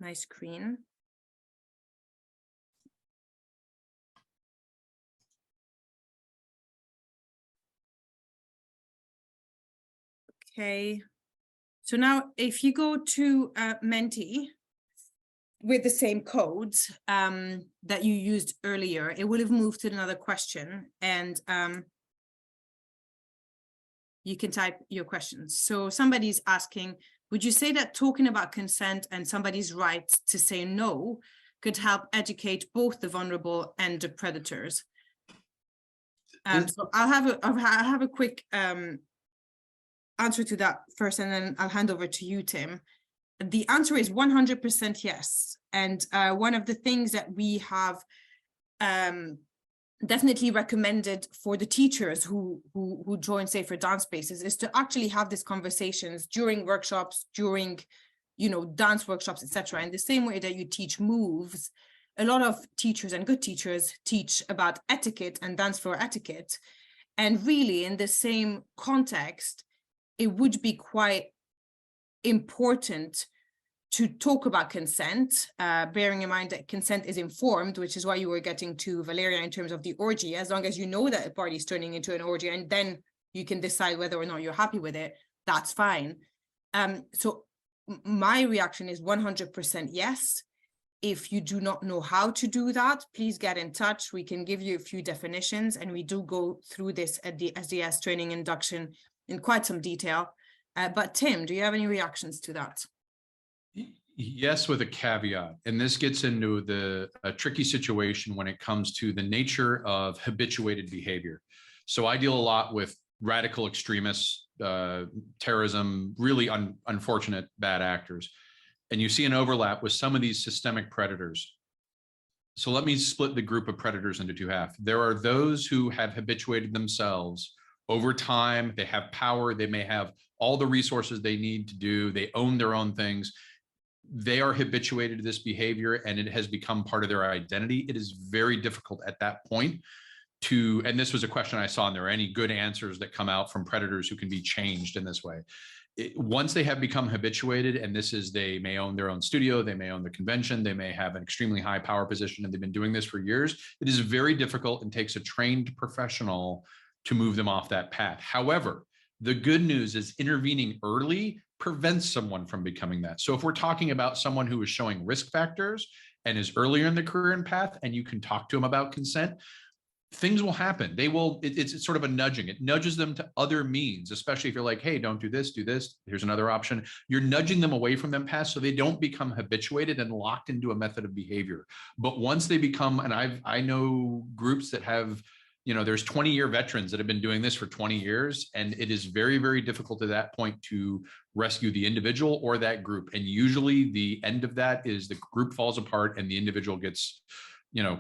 my screen. Okay, so now if you go to Menti with the same codes that you used earlier, it would have moved to another question, and you can type your questions. So somebody's asking, would you say that talking about consent and somebody's right to say no could help educate both the vulnerable and the predators? So I'll have a quick answer to that first, and then I'll hand over to you, Tim. The answer is 100% yes. And one of the things that we have definitely recommended for the teachers who join Safer Dance Spaces is to actually have these conversations during workshops, during, dance workshops, etc. In the same way that you teach moves, a lot of teachers and good teachers teach about etiquette and dance floor etiquette. And really, in the same context, it would be quite important to talk about consent, bearing in mind that consent is informed, which is why you were getting to Valeria in terms of the orgy. As long as you know that a party is turning into an orgy, and then you can decide whether or not you're happy with it, that's fine. So my reaction is 100% yes. If you do not know how to do that, please get in touch. We can give you a few definitions, and we do go through this at the SDS training induction in quite some detail. But Tim, do you have any reactions to that? Yes, with a caveat. And this gets into a tricky situation when it comes to the nature of habituated behavior. So I deal a lot with radical extremists, terrorism, really unfortunate bad actors. And you see an overlap with some of these systemic predators. So let me split the group of predators into two halves. There are those who have habituated themselves over time. They have power. They may have all the resources they need to do. They own their own things. They are habituated to this behavior, and it has become part of their identity. It is very difficult at that point to, and this was a question I saw, and there are any good answers that come out from predators who can be changed in this way. Once they have become habituated, and this is, they may own their own studio, they may own the convention, they may have an extremely high power position, and they've been doing this for years, it is very difficult and takes a trained professional to move them off that path. However, the good news is intervening early prevents someone from becoming that. So if we're talking about someone who is showing risk factors and is earlier in the career and path, and you can talk to them about consent, things will happen. They will, it's sort of a nudging. It nudges them to other means, especially if you're like, hey, don't do this, do this. Here's another option. You're nudging them away from them past, so they don't become habituated and locked into a method of behavior. But once they become, and I know groups that have, there's 20-year veterans that have been doing this for 20 years, and it is very, very difficult at that point to rescue the individual or that group. And usually the end of that is the group falls apart and the individual gets,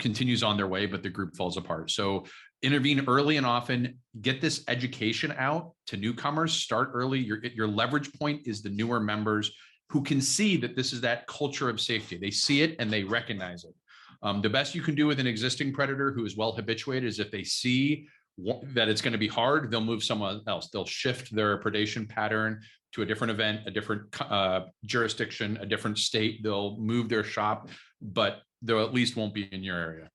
continues on their way, but the group falls apart. So intervene early and often, get this education out to newcomers, start early. Your leverage point is the newer members who can see that this is that culture of safety. They see it and they recognize it. The best you can do with an existing predator who is well habituated is if they see that it's going to be hard, they'll move someone else. They'll shift their predation pattern to a different event, a different jurisdiction, a different state. They'll move their shop, but they at least won't be in your area.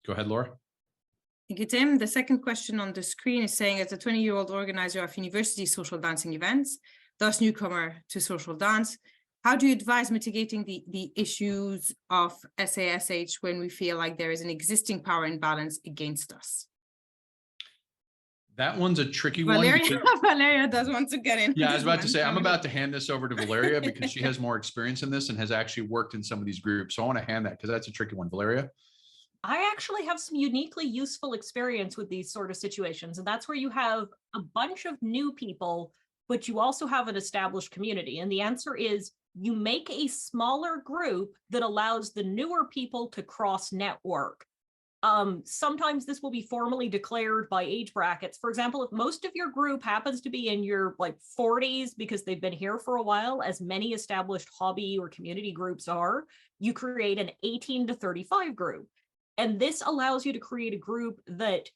Go ahead, Laura. Thank you, Tim. The second question on the screen is saying, as a 20-year-old organizer of university social dancing events, thus newcomer to social dance, how do you advise mitigating the issues of SASH when we feel like there is an existing power imbalance against us? That one's a tricky Valeria, one. Valeria does want to get in. Yeah, I was about to say, I'm about to hand this over to Valeria because she has more experience in this and has actually worked in some of these groups. So I want to hand that because that's a tricky one. Valeria? I actually have some uniquely useful experience with these sort of situations. And that's where you have a bunch of new people, but you also have an established community. And the answer is, you make a smaller group that allows the newer people to cross network. Sometimes this will be formally declared by age brackets. For example, if most of your group happens to be in your 40s because they've been here for a while, as many established hobby or community groups are, you create an 18 to 35 group. And this allows you to create a group that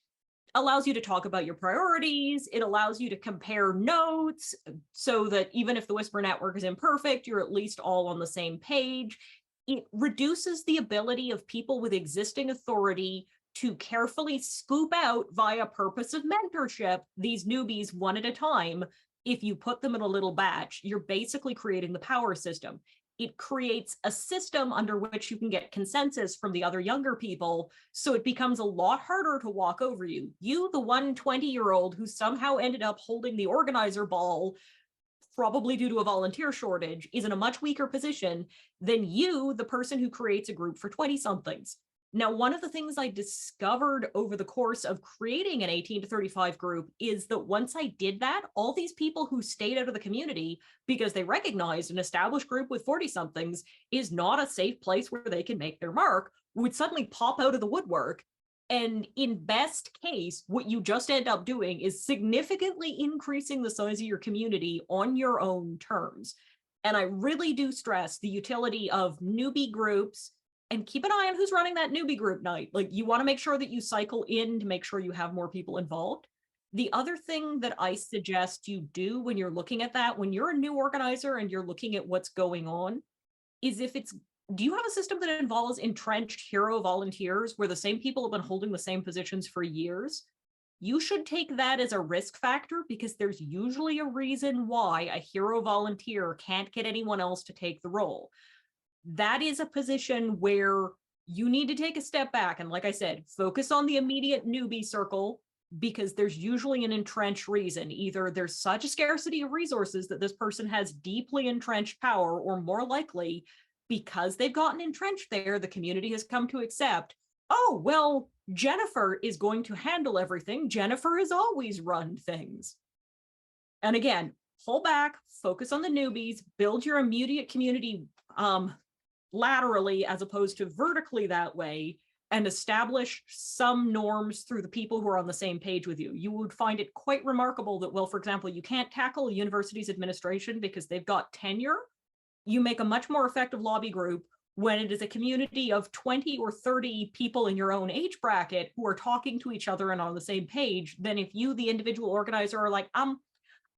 allows you to talk about your priorities. It allows you to compare notes so that even if the Whisper network is imperfect, you're at least all on the same page. It reduces the ability of people with existing authority to carefully scoop out via purpose of mentorship these newbies one at a time. If you put them in a little batch, you're basically creating the power system. It creates a system under which you can get consensus from the other younger people, so it becomes a lot harder to walk over you. You, the 120-year-old who somehow ended up holding the organizer ball, probably due to a volunteer shortage, is in a much weaker position than you, the person who creates a group for 20-somethings. Now, one of the things I discovered over the course of creating an 18 to 35 group is that once I did that, all these people who stayed out of the community because they recognized an established group with 40-somethings is not a safe place where they can make their mark, would suddenly pop out of the woodwork. And in best case, what you just end up doing is significantly increasing the size of your community on your own terms. And I really do stress the utility of newbie groups. And keep an eye on who's running that newbie group night. Like, you want to make sure that you cycle in to make sure you have more people involved. The other thing that I suggest you do when you're looking at that, when you're a new organizer and you're looking at what's going on, is do you have a system that involves entrenched hero volunteers where the same people have been holding the same positions for years? You should take that as a risk factor, because there's usually a reason why a hero volunteer can't get anyone else to take the role. That is a position where you need to take a step back. And like I said, focus on the immediate newbie circle, because there's usually an entrenched reason. Either there's such a scarcity of resources that this person has deeply entrenched power, or more likely, because they've gotten entrenched there, the community has come to accept, oh, well, Jennifer is going to handle everything. Jennifer has always run things. And again, pull back, focus on the newbies, build your immediate community laterally as opposed to vertically that way, and establish some norms through the people who are on the same page with you. You would find it quite remarkable that, well, for example, you can't tackle a university's administration because they've got tenure. You make a much more effective lobby group when it is a community of 20 or 30 people in your own age bracket who are talking to each other and on the same page, than if you, the individual organizer, are like,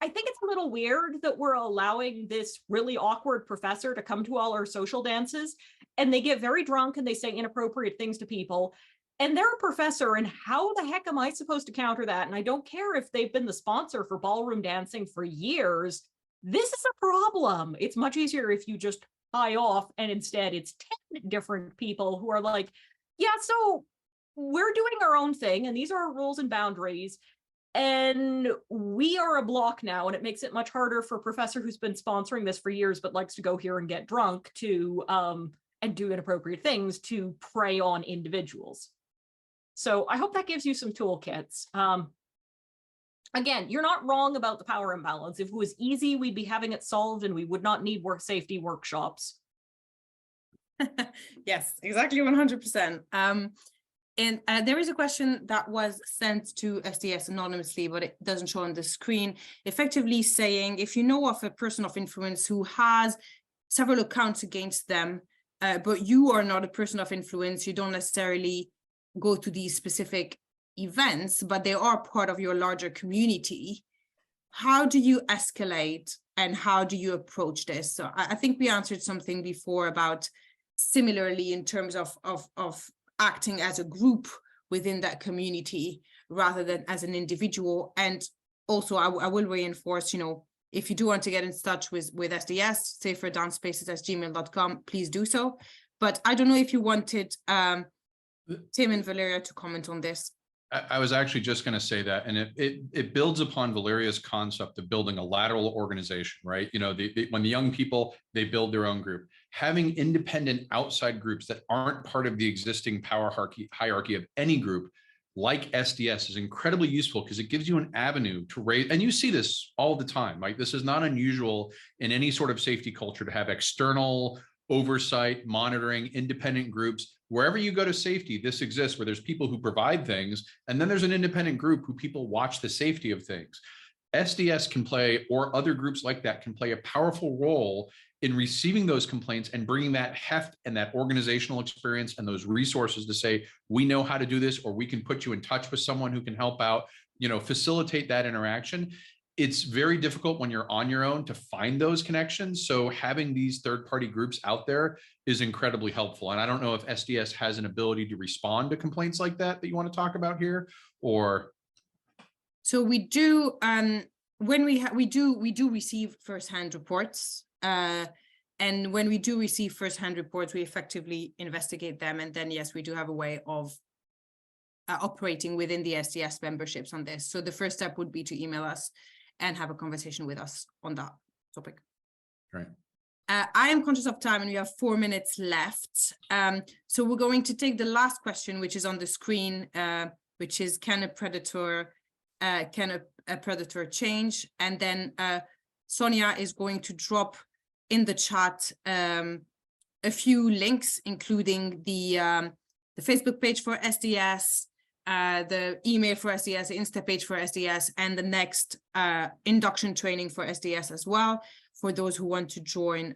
I think it's a little weird that we're allowing this really awkward professor to come to all our social dances, and they get very drunk and they say inappropriate things to people, and they're a professor, and how the heck am I supposed to counter that? And I don't care if they've been the sponsor for ballroom dancing for years. This is a problem. It's much easier if you just tie off, and instead it's 10 different people who are like, yeah, so we're doing our own thing, and these are our rules and boundaries. And we are a block now, and it makes it much harder for a professor who's been sponsoring this for years but likes to go here and get drunk to and do inappropriate things to prey on individuals. So I hope that gives you some toolkits. Again, you're not wrong about the power imbalance. If it was easy, we'd be having it solved and we would not need work safety workshops. Yes, exactly, 100%. And there is a question that was sent to SDS anonymously, but it doesn't show on the screen, effectively saying, if you know of a person of influence who has several accounts against them, but you are not a person of influence, you don't necessarily go to these specific events, but they are part of your larger community, how do you escalate and how do you approach this? So I think we answered something before about similarly in terms of acting as a group within that community rather than as an individual. And also I will reinforce, if you do want to get in touch with SDS, saferdancespaces@gmail.com, please do so. But I don't know if you wanted Tim and Valeria to comment on this. I was actually just going to say that, and it builds upon Valeria's concept of building a lateral organization, right? When the young people, they build their own group, having independent outside groups that aren't part of the existing power hierarchy of any group, like SDS, is incredibly useful because it gives you an avenue to raise, and you see this all the time, right? This is not unusual in any sort of safety culture to have external oversight, monitoring, independent groups. Wherever you go to safety, this exists, where there's people who provide things, and then there's an independent group who people watch the safety of things. SDS can play, or other groups like that can play a powerful role in receiving those complaints and bringing that heft and that organizational experience and those resources to say, we know how to do this, or we can put you in touch with someone who can help out, facilitate that interaction. It's very difficult when you're on your own to find those connections. So having these third-party groups out there is incredibly helpful. And I don't know if SDS has an ability to respond to complaints like that you want to talk about here, or. So we do, when we do receive firsthand reports, and when we do receive firsthand reports, we effectively investigate them. And then, yes, we do have a way of operating within the SDS memberships on this. So the first step would be to email us and have a conversation with us on that topic. Right. I am conscious of time and we have 4 minutes left. So we're going to take the last question, which is on the screen, which is, can a predator change? And then Sonia is going to drop in the chat a few links, including the Facebook page for SDS, the email for SDS, the Insta page for SDS, and the next induction training for SDS as well, for those who want to join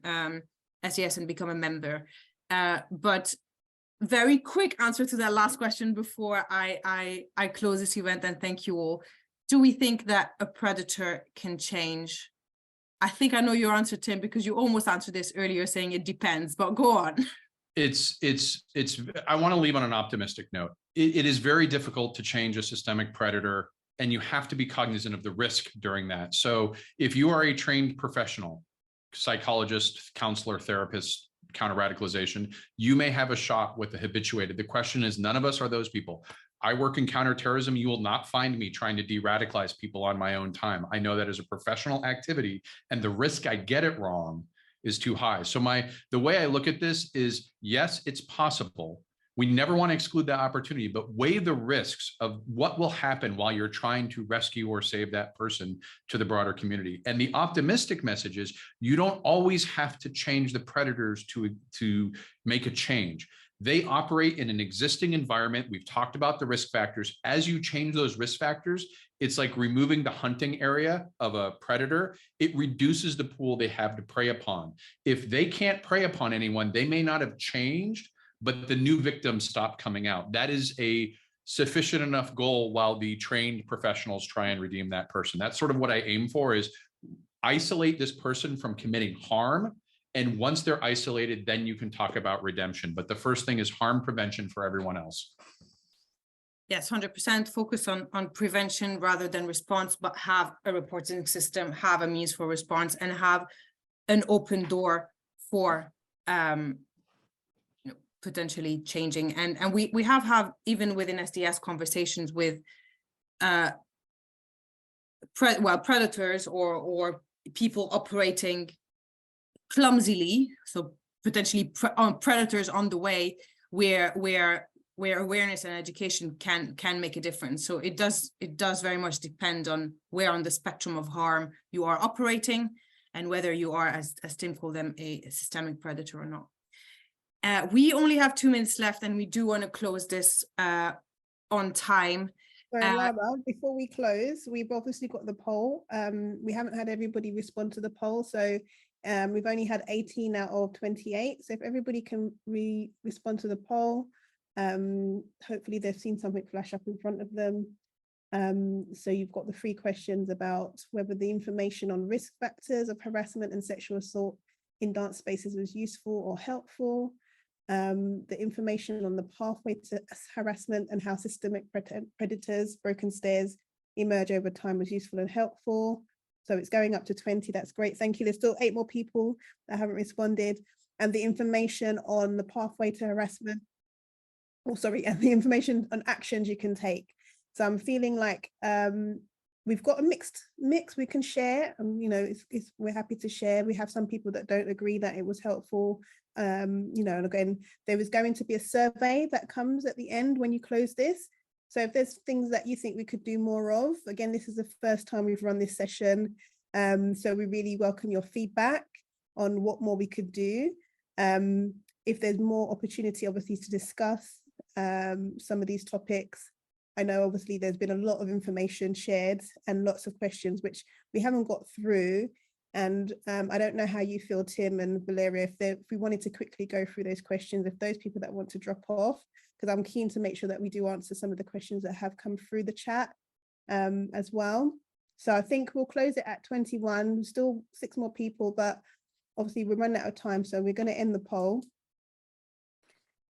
SDS and become a member. But very quick answer to that last question before I close this event, and thank you all. Do we think that a predator can change? I think I know your answer, Tim, because you almost answered this earlier saying it depends, but go on. I want to leave on an optimistic note. It is very difficult to change a systemic predator, and you have to be cognizant of the risk during that. So if you are a trained professional, psychologist, counselor, therapist, counter-radicalization, you may have a shot with the habituated. The question is, none of us are those people. I work in counterterrorism. You will not find me trying to de-radicalize people on my own time. I know that as a professional activity, and the risk I get it wrong is too high. So the way I look at this is, yes, it's possible. We never want to exclude that opportunity, but weigh the risks of what will happen while you're trying to rescue or save that person to the broader community. And the optimistic message is, you don't always have to change the predators to make a change. They operate in an existing environment. We've talked about the risk factors. As you change those risk factors, it's like removing the hunting area of a predator. It reduces the pool they have to prey upon. If they can't prey upon anyone, they may not have changed, but the new victims stop coming out. That is a sufficient enough goal while the trained professionals try and redeem that person. That's sort of what I aim for, is isolate this person from committing harm. And once they're isolated, then you can talk about redemption. But the first thing is harm prevention for everyone else. Yes, 100% focus on prevention rather than response, but have a reporting system, have a means for response, and have an open door for potentially changing. And we have even within SDS conversations with predators or people operating clumsily, so potentially predators on the way, where awareness and education can make a difference. So it does very much depend on where on the spectrum of harm you are operating, and whether you are, as Tim called them, a systemic predator or not. We only have 2 minutes left, and we do want to close this on time. Sorry, Lara, before we close, we've obviously got the poll. We haven't had everybody respond to the poll, so we've only had 18 out of 28. So if everybody can respond to the poll, hopefully they've seen something flash up in front of them. So you've got the 3 questions about whether the information on risk factors of harassment and sexual assault in dance spaces was useful or helpful. The information on the pathway to harassment and how systemic predators, broken stairs, emerge over time was useful and helpful. So it's going up to 20. That's great. Thank you. There's still 8 more people that haven't responded. And the information on the pathway to harassment, and the information on actions you can take. So I'm feeling like we've got a mix we can share. We're happy to share. We have some people that don't agree that it was helpful. And again, there is going to be a survey that comes at the end when you close this. So if there's things that you think we could do more of, again, this is the first time we've run this session. So we really welcome your feedback on what more we could do. If there's more opportunity, obviously, to discuss some of these topics. I know, obviously, there's been a lot of information shared and lots of questions, which we haven't got through. And I don't know how you feel, Tim and Valeria, if we wanted to quickly go through those questions, if those people that want to drop off, because I'm keen to make sure that we do answer some of the questions that have come through the chat as well. So I think we'll close it at 21, still 6 more people, but obviously we're running out of time. So we're going to end the poll.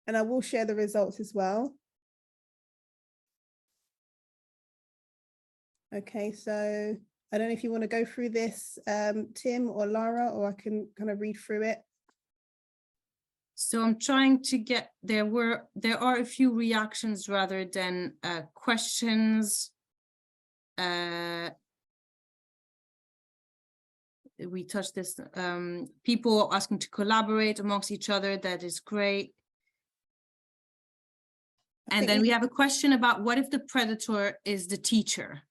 And I will share the results as well. Okay, so I don't know if you want to go through this, Tim or Lara, or I can kind of read through it. So I'm trying to get, there are a few reactions rather than questions. We touched this, people asking to collaborate amongst each other. That is great. And then we have a question about what if the predator is the teacher?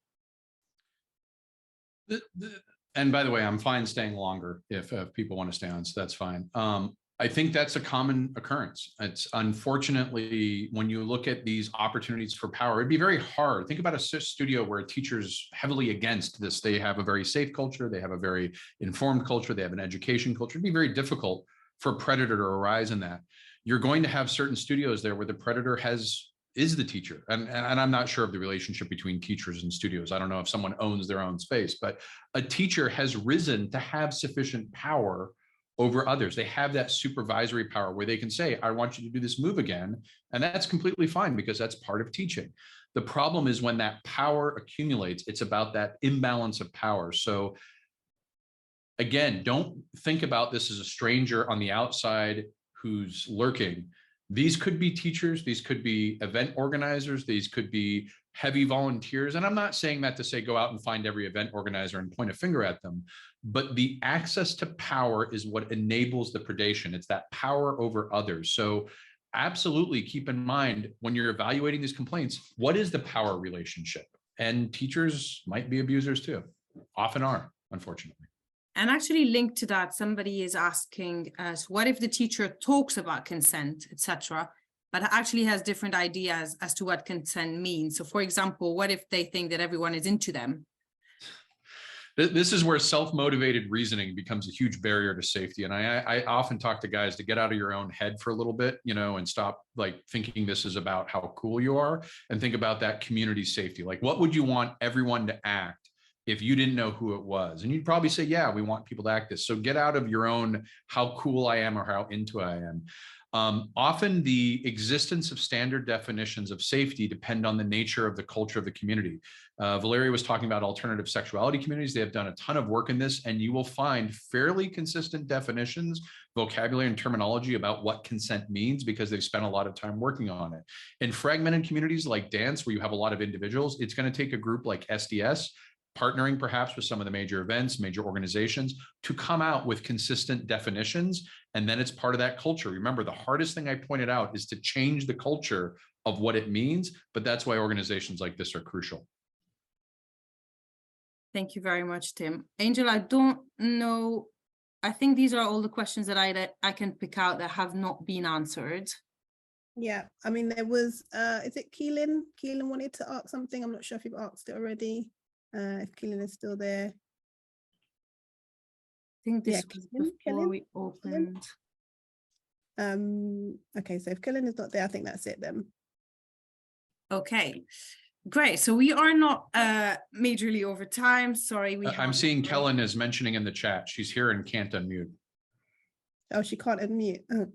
And by the way, I'm fine staying longer if people want to stay on, so that's fine. I think that's a common occurrence. It's unfortunately, when you look at these opportunities for power, it'd be very hard. Think about a studio where a teacher's heavily against this. They have a very safe culture. They have a very informed culture. They have an education culture. It'd be very difficult for a predator to arise in that. You're going to have certain studios there where the predator is the teacher. And I'm not sure of the relationship between teachers and studios. I don't know if someone owns their own space, but a teacher has risen to have sufficient power over others. They have that supervisory power where they can say, I want you to do this move again. And that's completely fine because that's part of teaching. The problem is when that power accumulates, it's about that imbalance of power. So again, don't think about this as a stranger on the outside who's lurking. These could be teachers, these could be event organizers, these could be heavy volunteers. And I'm not saying that to say go out and find every event organizer and point a finger at them, but the access to power is what enables the predation. It's that power over others. So absolutely keep in mind when you're evaluating these complaints, what is the power relationship? And teachers might be abusers too, often are, unfortunately. And actually linked to that, somebody is asking us, what if the teacher talks about consent, etc., but actually has different ideas as to what consent means? So for example, what if they think that everyone is into them? This is where self-motivated reasoning becomes a huge barrier to safety. And I often talk to guys to get out of your own head for a little bit, you know, and stop like thinking this is about how cool you are and think about that community safety. Like, what would you want everyone to act if you didn't know who it was? And you'd probably say, yeah, we want people to act this. So get out of your own how cool I am or how into I am. Often the existence of standard definitions of safety depend on the nature of the culture of the community. Valeria was talking about alternative sexuality communities. They have done a ton of work in this, and you will find fairly consistent definitions, vocabulary and terminology about what consent means because they've spent a lot of time working on it. In fragmented communities like dance, where you have a lot of individuals, it's going to take a group like SDS partnering perhaps with some of the major events, major organizations to come out with consistent definitions. And then it's part of that culture. Remember, the hardest thing I pointed out is to change the culture of what it means, but that's why organizations like this are crucial. Thank you very much, Tim. Angel, I don't know. I think these are all the questions that I can pick out that have not been answered. Yeah, I mean, there was, is it Keelan? Keelan wanted to ask something. I'm not sure if you've asked it already. If Keelan is still there. I think this was before we opened. Okay, so if Keelan is not there, I think that's it then. Okay, great. So we are not majorly over time. Sorry, I'm seeing Kellen is mentioning in the chat. She's here and can't unmute. Oh, she can't unmute. Oh.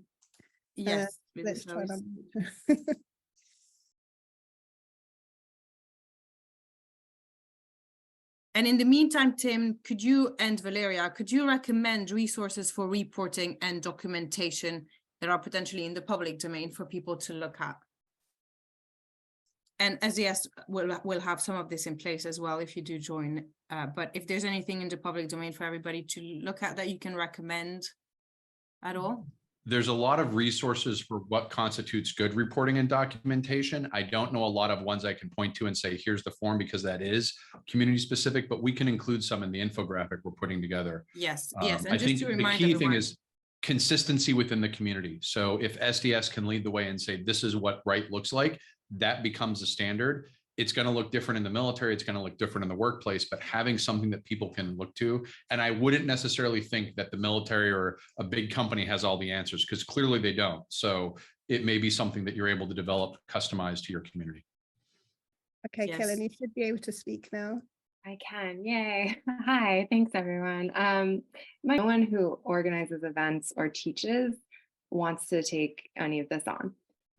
Yes. Let's try and unmute. And in the meantime, Tim, could you and Valeria, could you recommend resources for reporting and documentation that are potentially in the public domain for people to look at? And SDS will have some of this in place as well if you do join. But if there's anything in the public domain for everybody to look at that you can recommend at all? There's a lot of resources for what constitutes good reporting and documentation. I don't know a lot of ones I can point to and say, here's the form, because that is community specific, but we can include some in the infographic we're putting together. Yes, yes. And I just think to the remind key everyone, thing is consistency within the community. So if SDS can lead the way and say, this is what right looks like, that becomes a standard. It's going to look different in the military. It's going to look different in the workplace, but having something that people can look to. And I wouldn't necessarily think that the military or a big company has all the answers, because clearly they don't. So it may be something that you're able to develop, customized to your community. Okay, Yes. Kellen, you should be able to speak now. I can. Yay. Hi. Thanks, everyone. No one who organizes events or teaches wants to take any of this on.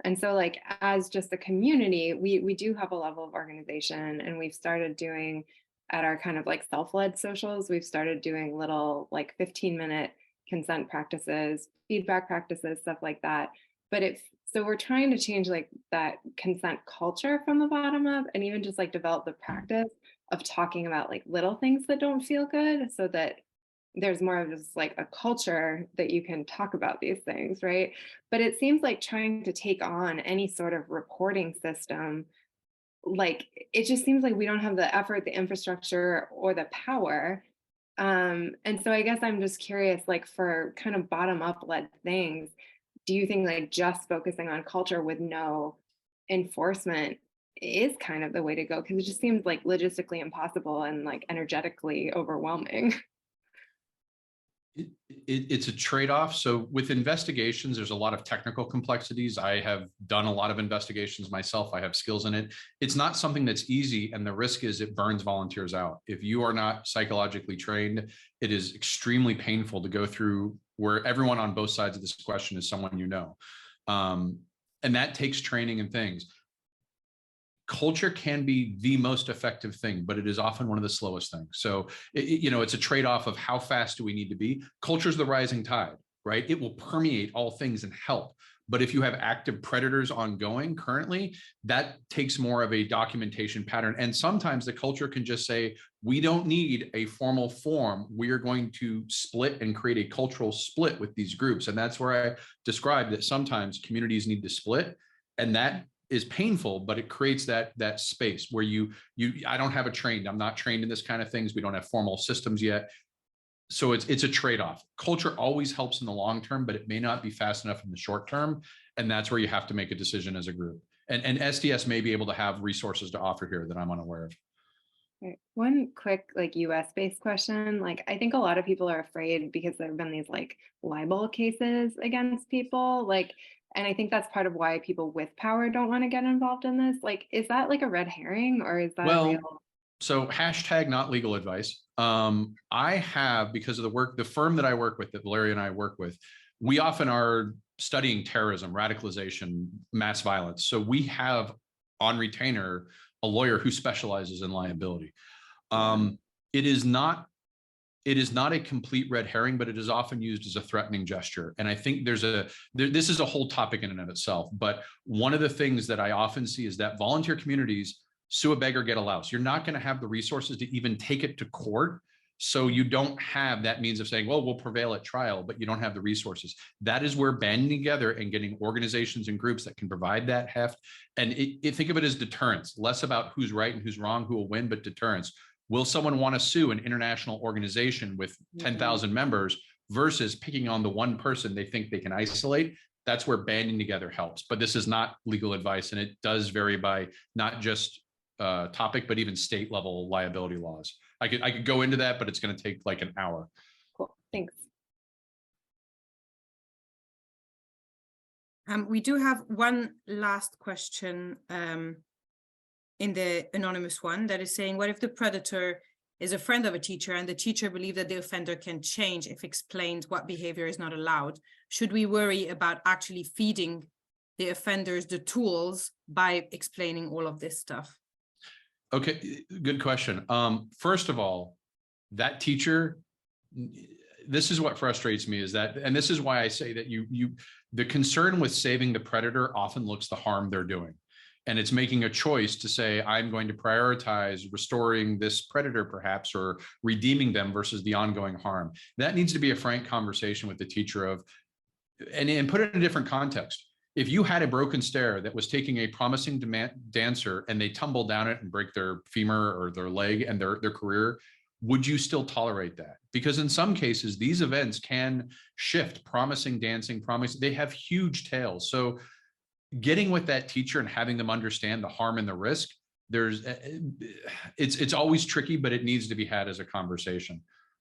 And so like, as just a community, we do have a level of organization, and we've started doing at our kind of like self-led socials, we've started doing little like 15-minute consent practices, feedback practices, stuff like that. But so we're trying to change like that consent culture from the bottom up, and even just like develop the practice of talking about like little things that don't feel good, so that there's more of just like a culture that you can talk about these things, right? But it seems like trying to take on any sort of reporting system, like it just seems like we don't have the effort, the infrastructure, or the power. And so I guess I'm just curious, like for kind of bottom up led things, do you think like just focusing on culture with no enforcement is kind of the way to go? Because it just seems like logistically impossible and like energetically overwhelming. It's a trade-off. So with investigations, there's a lot of technical complexities. I have done a lot of investigations myself. I have skills in it. It's not something that's easy, and the risk is it burns volunteers out. If you are not psychologically trained, it is extremely painful to go through where everyone on both sides of this question is someone you know. And that takes training and things. Culture can be the most effective thing, but it is often one of the slowest things. So, it's a trade-off of how fast do we need to be. Culture is the rising tide, right? It will permeate all things and help. But if you have active predators ongoing currently, that takes more of a documentation pattern. And sometimes the culture can just say, we don't need a formal form. We are going to split and create a cultural split with these groups. And that's where I described that sometimes communities need to split. And that is painful, but it creates that space where I don't have I'm not trained in this kind of things. We don't have formal systems yet. So it's a trade-off. Culture always helps in the long term, but it may not be fast enough in the short term. And that's where you have to make a decision as a group. And SDS may be able to have resources to offer here that I'm unaware of. Right. One quick like US based question. Like I think a lot of people are afraid because there have been these like libel cases against people. Like, and I think that's part of why people with power don't want to get involved in this. Like, is that like a red herring, or is that real? So hashtag not legal advice. I have, because of the firm that I work with, that Valeria and I work with, we often are studying terrorism, radicalization, mass violence. So we have on retainer a lawyer who specializes in liability. It is not a complete red herring, but it is often used as a threatening gesture. And I think this is a whole topic in and of itself. But one of the things that I often see is that volunteer communities sue a beggar, get a louse. You're not going to have the resources to even take it to court. So you don't have that means of saying, well, we'll prevail at trial, but you don't have the resources. That is where banding together and getting organizations and groups that can provide that heft. And think of it as deterrence, less about who's right and who's wrong, who will win, but deterrence. Will someone want to sue an international organization with 10,000 members versus picking on the one person they think they can isolate? That's where banding together helps. But this is not legal advice, and it does vary by not just topic, but even state level liability laws. I could go into that, but it's going to take like an hour. Cool, thanks. We do have one last question in the anonymous one that is saying, what if the predator is a friend of a teacher and the teacher believes that the offender can change if explained what behavior is not allowed? Should we worry about actually feeding the offenders the tools by explaining all of this stuff? Okay, good question. First of all, that teacher, this is what frustrates me is that, and this is why I say that the concern with saving the predator often looks the harm they're doing. And it's making a choice to say, I'm going to prioritize restoring this predator perhaps, or redeeming them versus the ongoing harm. That needs to be a frank conversation with the teacher of, and put it in a different context. If you had a broken stair that was taking a promising dancer and they tumble down it and break their femur or their leg and their career, would you still tolerate that? Because in some cases, these events can shift promising dancing, they have huge tails. So getting with that teacher and having them understand the harm and the risk, there's, it's always tricky, but it needs to be had as a conversation.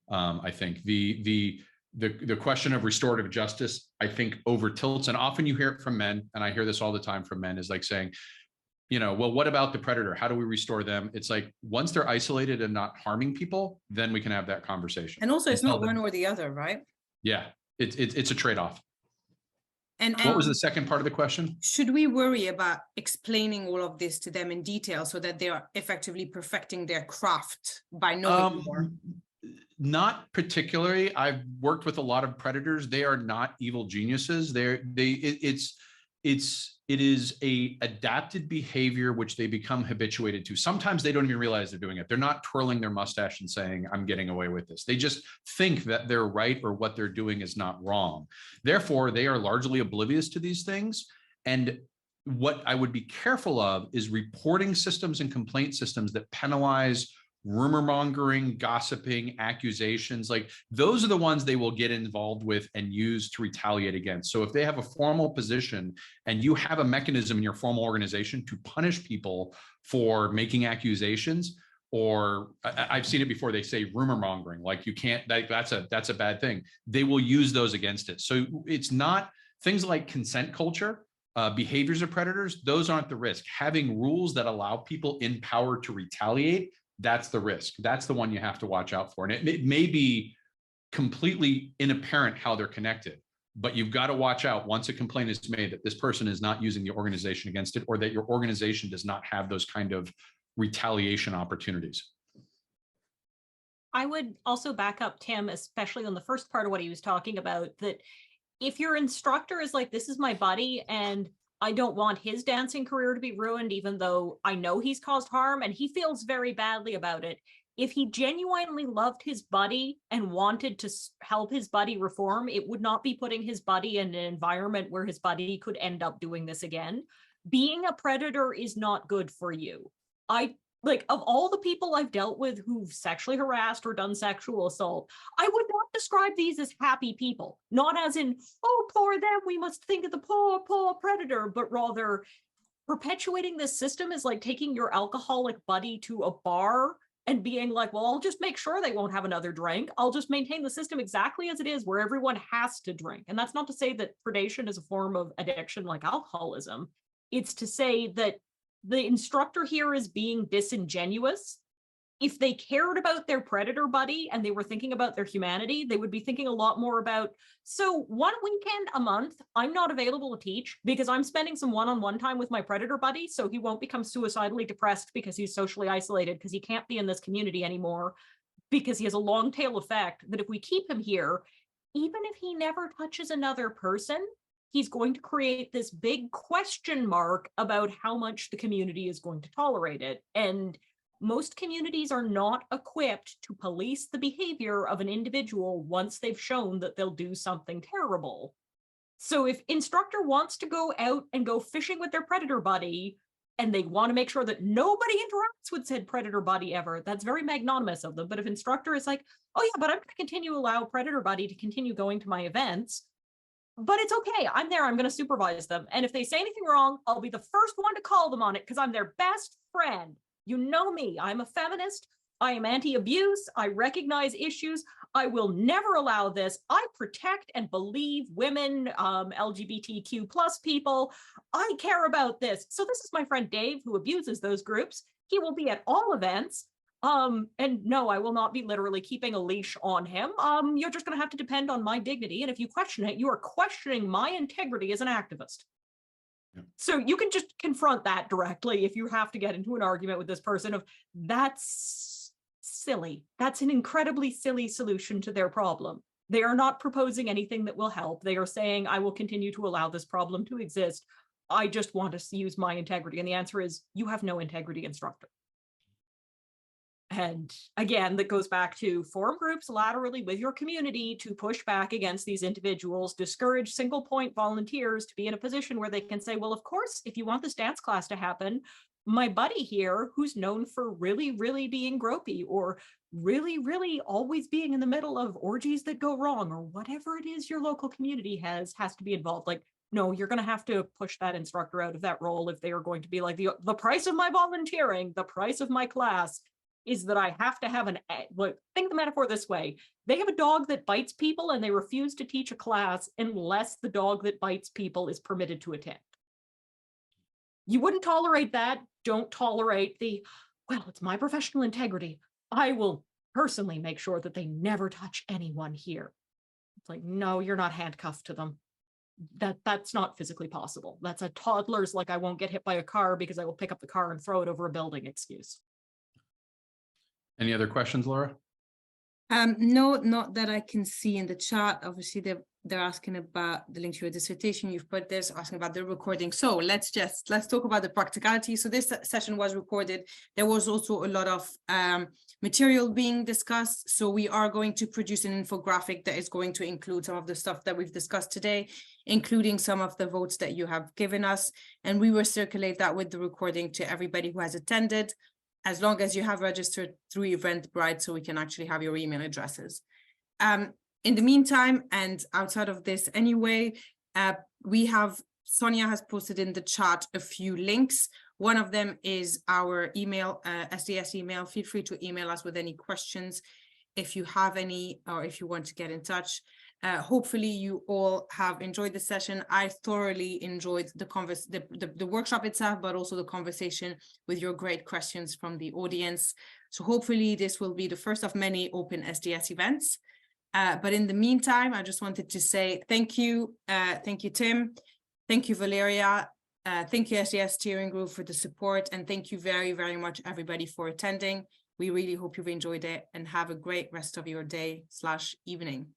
I think the question of restorative justice, I think, over tilts, and often you hear it from men, and I hear this all the time from men, is like saying, you know, well, what about the predator? How do we restore them? It's like, once they're isolated and not harming people, then we can have that conversation. And also, it's Until not then- one or the other, right? Yeah, it's a trade-off. And What was the second part of the question? should we worry about explaining all of this to them in detail so that they are effectively perfecting their craft by knowing more? Not particularly. I've worked with a lot of predators. They are not evil geniuses. It is a adapted behavior which they become habituated to. Sometimes they don't even realize they're doing it. They're not twirling their mustache and saying, I'm getting away with this. They just think that they're right or what they're doing is not wrong. Therefore, they are largely oblivious to these things. And what I would be careful of is reporting systems and complaint systems that penalize rumor mongering, gossiping, accusations. Like, those are the ones they will get involved with and use to retaliate against. So if they have a formal position and you have a mechanism in your formal organization to punish people for making accusations, or I've seen it before, they say rumor mongering, like you can't, that's a bad thing. They will use those against it. So it's not things like consent culture, behaviors of predators. Those aren't the risk. Having rules that allow people in power to retaliate, that's the risk. That's the one you have to watch out for. And it may be completely inapparent how they're connected, but you've got to watch out once a complaint is made that this person is not using the organization against it, or that your organization does not have those kind of retaliation opportunities. I would also back up Tim, especially on the first part of what he was talking about, that if your instructor is like, this is my buddy and I don't want his dancing career to be ruined, even though I know he's caused harm and he feels very badly about it. If he genuinely loved his buddy and wanted to help his buddy reform, it would not be putting his buddy in an environment where his buddy could end up doing this again. Being a predator is not good for you. Of all the people I've dealt with who've sexually harassed or done sexual assault, I would not describe these as happy people. Not as in, oh, poor them, we must think of the poor, poor predator, but rather perpetuating this system is like taking your alcoholic buddy to a bar and being like, well, I'll just make sure they won't have another drink. I'll just maintain the system exactly as it is, where everyone has to drink. And that's not to say that predation is a form of addiction like alcoholism. It's to say that the instructor here is being disingenuous. If they cared about their predator buddy and they were thinking about their humanity, they would be thinking a lot more about, so one weekend a month, I'm not available to teach because I'm spending some one-on-one time with my predator buddy, so he won't become suicidally depressed because he's socially isolated, because he can't be in this community anymore, because he has a long tail effect that if we keep him here, even if he never touches another person, he's going to create this big question mark about how much the community is going to tolerate it. And most communities are not equipped to police the behavior of an individual once they've shown that they'll do something terrible. So if instructor wants to go out and go fishing with their predator buddy, and they want to make sure that nobody interacts with said predator buddy ever, that's very magnanimous of them. But if instructor is like, oh yeah, but I'm going to continue to allow predator buddy to continue going to my events, but it's okay, I'm there, I'm going to supervise them. And if they say anything wrong, I'll be the first one to call them on it because I'm their best friend. You know me, I'm a feminist, I am anti-abuse, I recognize issues, I will never allow this. I protect and believe women, LGBTQ plus people. I care about this. So this is my friend Dave who abuses those groups. He will be at all events. And no, I will not be literally keeping a leash on him. You're just going to have to depend on my dignity. And if you question it, you are questioning my integrity as an activist. Yeah. So you can just confront that directly if you have to get into an argument with this person of that's silly. That's an incredibly silly solution to their problem. They are not proposing anything that will help. They are saying, I will continue to allow this problem to exist. I just want to use my integrity. And the answer is, you have no integrity, instructor. And again, that goes back to form groups laterally with your community to push back against these individuals, discourage single point volunteers to be in a position where they can say, well, of course, if you want this dance class to happen, my buddy here, who's known for really, really being gropey or really, really always being in the middle of orgies that go wrong or whatever it is your local community has to be involved. Like, no, you're going to have to push that instructor out of that role if they are going to be like, the price of my volunteering, the price of my class is that I have to have think the metaphor this way. They have a dog that bites people and they refuse to teach a class unless the dog that bites people is permitted to attend. You wouldn't tolerate that. Don't tolerate well, it's my professional integrity. I will personally make sure that they never touch anyone here. It's like, no, you're not handcuffed to them. That's not physically possible. That's a toddler's like, I won't get hit by a car because I will pick up the car and throw it over a building excuse. Any other questions, Laura? No, not that I can see in the chat. Obviously, they're asking about the link to your dissertation. You've put this, asking about the recording. So let's talk about the practicality. So this session was recorded. There was also a lot of material being discussed. So we are going to produce an infographic that is going to include some of the stuff that we've discussed today, including some of the votes that you have given us. And we will circulate that with the recording to everybody who has attended, as long as you have registered through Eventbrite, so we can actually have your email addresses. In the meantime, and outside of this anyway, Sonia has posted in the chat a few links. One of them is our email, SDS email. Feel free to email us with any questions if you have any, or if you want to get in touch. Hopefully you all have enjoyed the session. I thoroughly enjoyed the workshop itself, but also the conversation with your great questions from the audience. So hopefully this will be the first of many open SDS events. But in the meantime, I just wanted to say thank you. Thank you, Tim. Thank you, Valeria. Thank you, SDS Steering Group, for the support. And thank you very, very much, everybody, for attending. We really hope you've enjoyed it, and have a great rest of your day/evening.